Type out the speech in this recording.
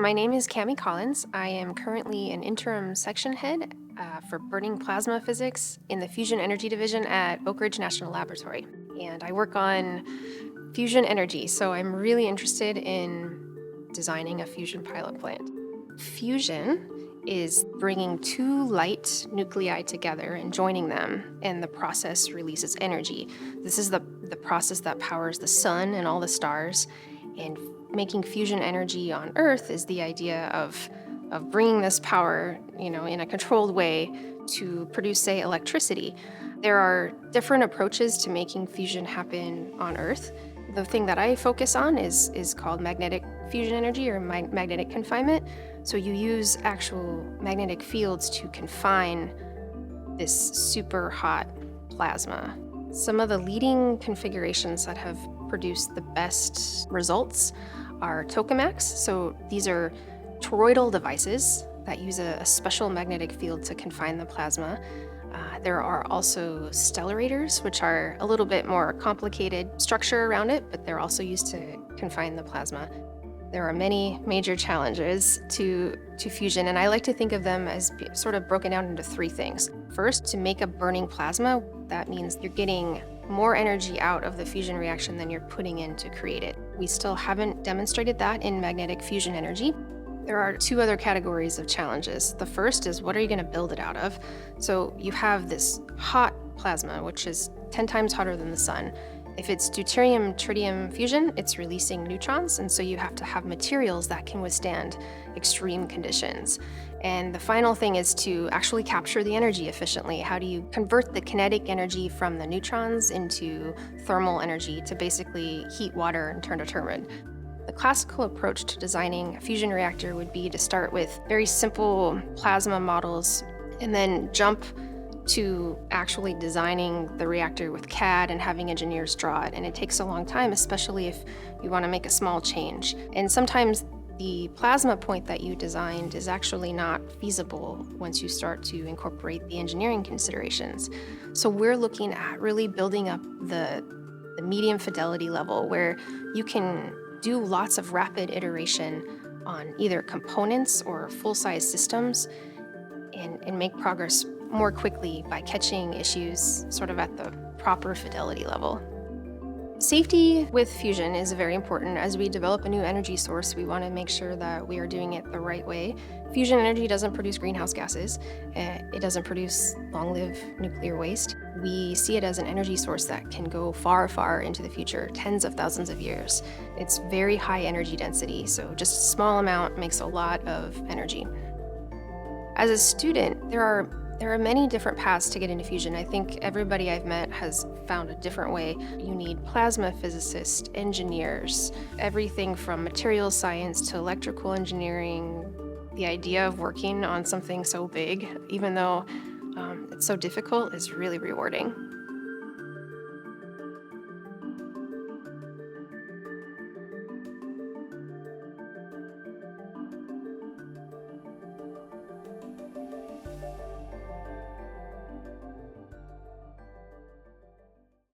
My name is Cami Collins. I am currently an interim section head for burning plasma physics in the Fusion Energy Division at Oak Ridge National Laboratory. And I work on fusion energy, so I'm really interested in designing a fusion pilot plant. Fusion is bringing two light nuclei together and joining them, and the process releases energy. This is the process that powers the sun and all the stars, and making fusion energy on Earth is the idea of bringing this power, in a controlled way to produce, say, electricity. There are different approaches to making fusion happen on Earth. The thing that I focus on is called magnetic fusion energy or magnetic confinement. So you use actual magnetic fields to confine this super hot plasma. Some of the leading configurations that have produced the best results are tokamaks. So these are toroidal devices that use a special magnetic field to confine the plasma. There are also stellarators, which are a little bit more complicated structure around it, but they're also used to confine the plasma. There are many major challenges to fusion, and I like to think of them as sort of broken down into three things. First, to make a burning plasma, that means you're getting more energy out of the fusion reaction than you're putting in to create it. We still haven't demonstrated that in magnetic fusion energy. There are two other categories of challenges. The first is, what are you going to build it out of? So you have this hot plasma, which is 10 times hotter than the sun. If it's deuterium-tritium fusion, it's releasing neutrons, and so you have to have materials that can withstand extreme conditions. And the final thing is to actually capture the energy efficiently. How do you convert the kinetic energy from the neutrons into thermal energy to basically heat water and turn a turbine? The classical approach to designing a fusion reactor would be to start with very simple plasma models and then jump to actually designing the reactor with CAD and having engineers draw it. And it takes a long time, especially if you want to make a small change. And sometimes the plasma point that you designed is actually not feasible once you start to incorporate the engineering considerations. So we're looking at really building up the medium fidelity level where you can do lots of rapid iteration on either components or full-size systems and make progress more quickly by catching issues sort of at the proper fidelity level. Safety with fusion is very important. As we develop a new energy source, we want to make sure that we are doing it the right way. Fusion energy doesn't produce greenhouse gases. It doesn't produce long-lived nuclear waste. We see it as an energy source that can go far, far into the future, tens of thousands of years. It's very high energy density, so just a small amount makes a lot of energy. As a student, there are many different paths to get into fusion. I think everybody I've met has found a different way. You need plasma physicists, engineers, everything from materials science to electrical engineering. The idea of working on something so big, even though it's so difficult, is really rewarding.